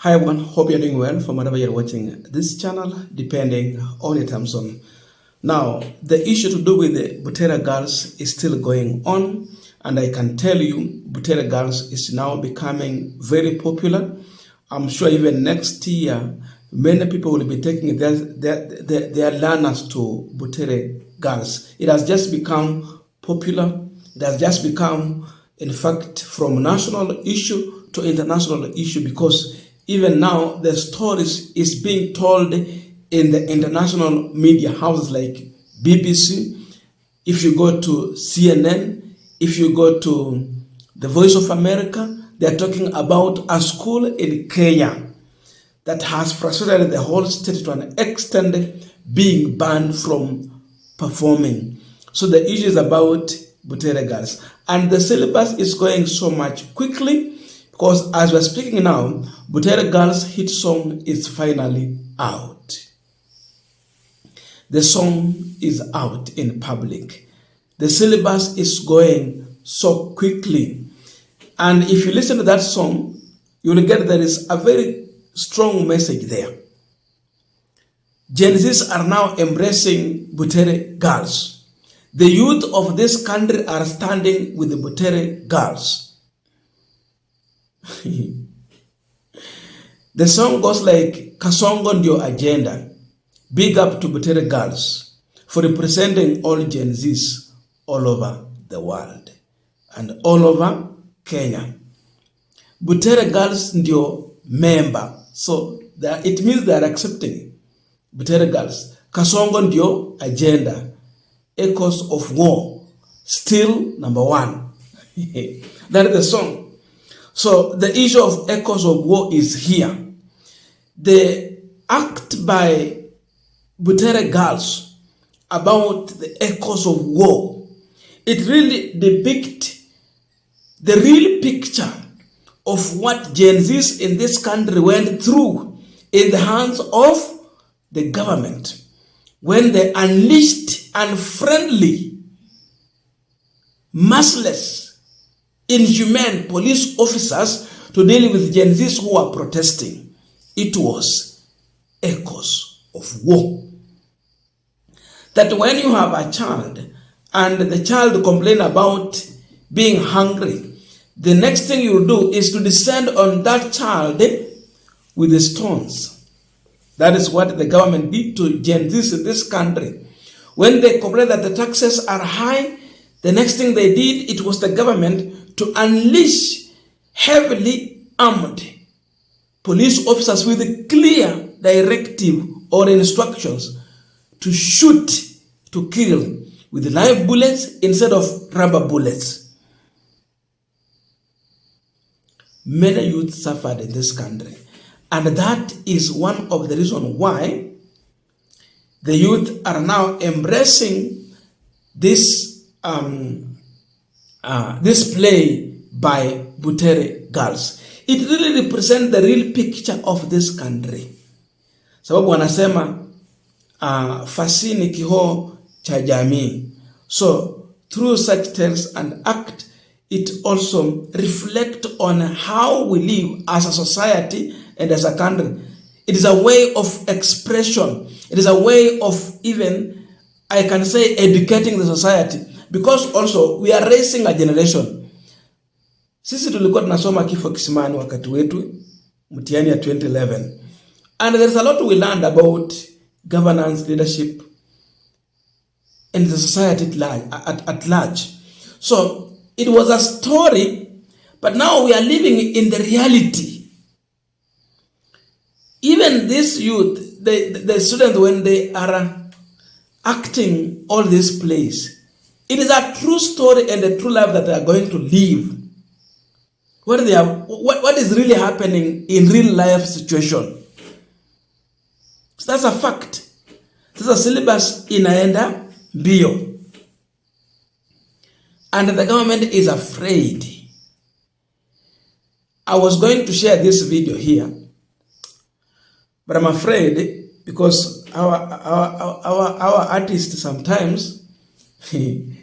Hi everyone, hope you're doing well from wherever you're watching this channel, depending on your time zone. Now, the issue to do with the Butere girls is still going on, and I can tell you, Butere girls is now becoming very popular. I'm sure even next year, many people will be taking their learners to Butere girls. It has just become popular. It has just become, in fact, from national issue to international issue, because even now the stories is being told in the international media houses like BBC. If you go to CNN, if you go to the Voice of America, they are talking about a school in Kenya that has frustrated the whole state to an extent being banned from performing. So the issue is about Butere girls, and the syllabus is going so much quickly, because as we're speaking now, Butere girls' hit song is finally out. The song is out in public. The syllabus is going so quickly. And if you listen to that song, you will get there is a very strong message there. Gen Zs are now embracing Butere girls. The youth of this country are standing with the Butere girls. The song goes like, Kasongo Ndio agenda. Big up to Butere girls for representing all Gen Zs all over the world and all over Kenya. Butere girls ndio member. So it means they are accepting Butere girls. Kasongo Ndio agenda. Echoes of war. Still number one. That is the song. So the issue of echoes of war is here. The act by Butere girls about the echoes of war, it really depicts the real picture of what Gen Zs in this country went through in the hands of the government when they unleashed unfriendly, merciless, inhumane police officers to deal with Gen Zs who are protesting. It was echoes of war. That when you have a child and the child complain about being hungry, the next thing you do is to descend on that child with the stones. That is what the government did to Gen Zs in this country. When they complain that the taxes are high, the next thing they did, it was the government to unleash heavily armed police officers with a clear directive or instructions to shoot, to kill with live bullets instead of rubber bullets. Many youth suffered in this country, and that is one of the reasons why the youth are now embracing this this play by Butere girls. It really represents the real picture of this country. Sababu wanasema fasihi ni kioo cha jamii. So through such tales and act, it also reflects on how we live as a society and as a country. It is a way of expression. It is a way of even, I can say, educating the society. Because also we are raising a generation. Sisi tulikuwa tunasoma kifo kisimani wakati wetu mtihani ya 2011. And there's a lot we learned about governance, leadership, and the society at large. So it was a story, but now we are living in the reality. Even this youth, the students, when they are acting all these plays, it is a true story and a true life that they are going to live. What is really happening in real life situation. So that's a fact. Sasa syllabus inaenda mbio. And the government is afraid. I was going to share this video here, but I'm afraid because our artists sometimes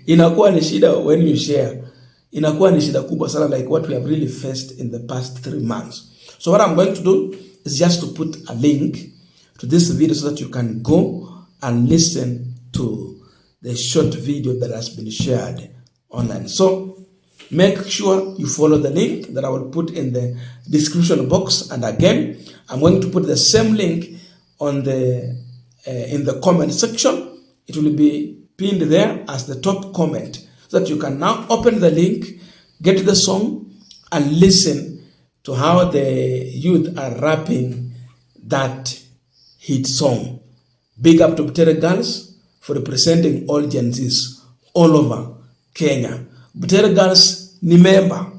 inakuwa ni shida when you share. Inakuwa ni shida kubwa sana, like what we have really faced in the past 3 months. So what I'm going to do is just to put a link to this video so that you can go and listen to the short video that has been shared online. So make sure you follow the link that I will put in the description box. And again, I'm going to put the same link on the in the comment section. It will be pinned there as the top comment so that you can now open the link, get the song, and listen to how the youth are rapping that hit song. Big up to Butere girls for representing all Gen Zs all over Kenya. Butere girls ni member.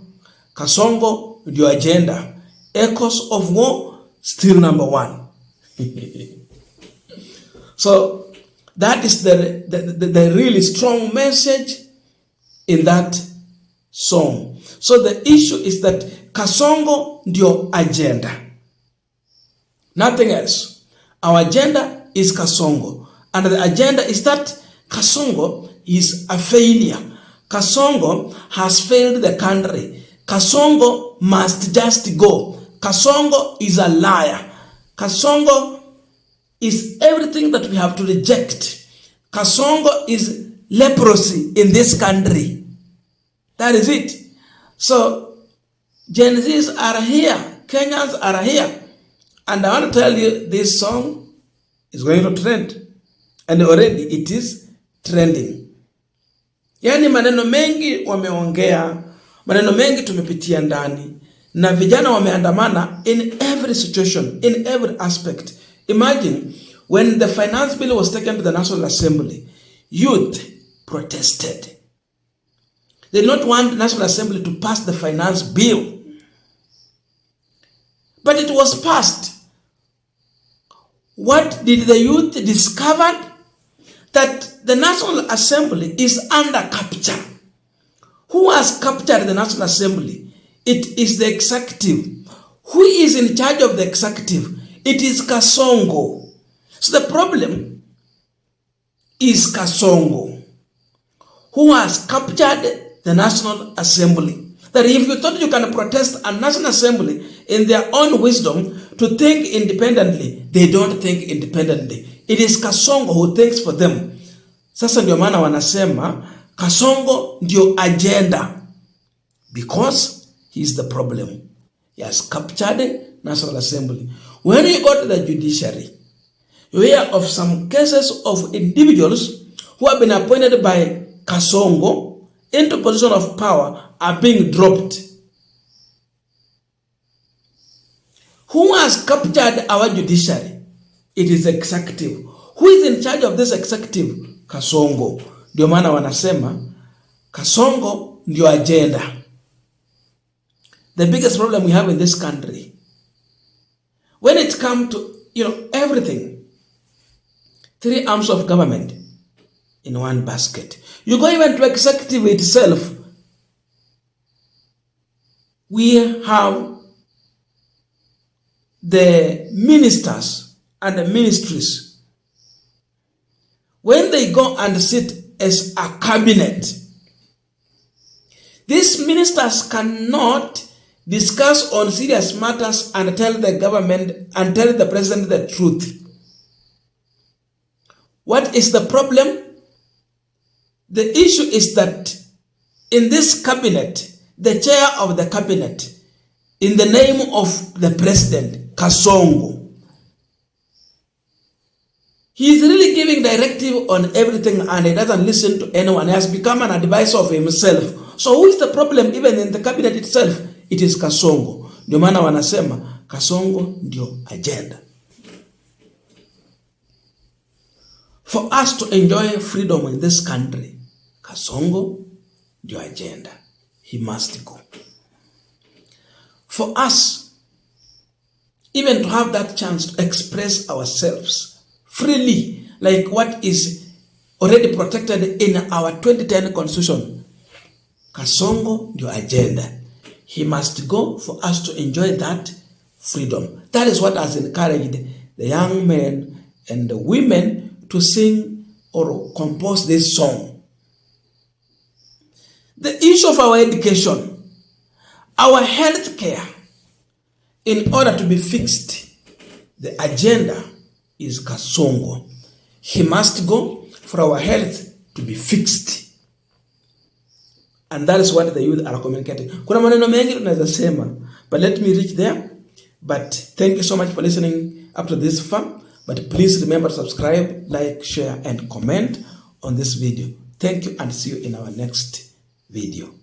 Kasongo Ndio agenda. Echoes of war still number one. So that is the really strong message in that song. So the issue is that Kasongo Ndio agenda. Nothing else. Our agenda is Kasongo. And the agenda is that Kasongo is a failure. Kasongo has failed the country. Kasongo must just go. Kasongo is a liar. Kasongo is everything that we have to reject. Kasongo is leprosy in this country. That is it. So Gen Zs are here. Kenyans are here. And I want to tell you, this song is going to trend. And already it is trending. Yani maneno mengi wameongea, maneno mengi tumepitia ndani, na vijana wameandamana in every situation, in every aspect. Imagine when the finance bill was taken to the National Assembly, youth protested. They did not want the National Assembly to pass the finance bill. But it was passed. What did the youth discover? That the National Assembly is under capture. Who has captured the National Assembly? It is the executive. Who is in charge of the executive? It is Kasongo. So the problem is Kasongo, who has captured the National Assembly. That if you thought you can protest a National Assembly in their own wisdom to think independently, they don't think independently. It is Kasongo who thinks for them. Sasa ndio maana wanasema Kasongo ndio agenda, because he is the problem. He has captured National Assembly. When you go to the judiciary, you hear of some cases of individuals who have been appointed by Kasongo into position of power are being dropped. Who has captured our judiciary? It is executive. Who is in charge of this executive? Kasongo. Ndio maana wanasema Kasongo ndio agenda. The biggest problem we have in this country, when it comes to, everything, three arms of government in one basket. You go even to executive itself. We have the ministers and the ministries. When they go and sit as a cabinet, these ministers cannot discuss on serious matters and tell the government and tell the president the truth. What is the problem? The issue is that in this cabinet, the chair of the cabinet, in the name of the president, Kasongo, he is really giving directive on everything and he doesn't listen to anyone. He has become an advisor of himself. So who is the problem even in the cabinet itself? It is Kasongo. Ndio maana wanasema Kasongo ndio agenda. For us to enjoy freedom in this country, Kasongo ndio agenda. He must go. For us, even to have that chance to express ourselves freely, like what is already protected in our 2010 constitution, Kasongo ndio agenda. He must go for us to enjoy that freedom. That is what has encouraged the young men and the women to sing or compose this song. The issue of our education, our health care, in order to be fixed, The agenda is Kasongo. He must go for our health to be fixed. And that is what the youth are communicating. Kuna maneno mengi tunaweza sema, but let me reach there. But thank you so much for listening up to this far. But please remember to subscribe, like, share, and comment on this video. Thank you and see you in our next video.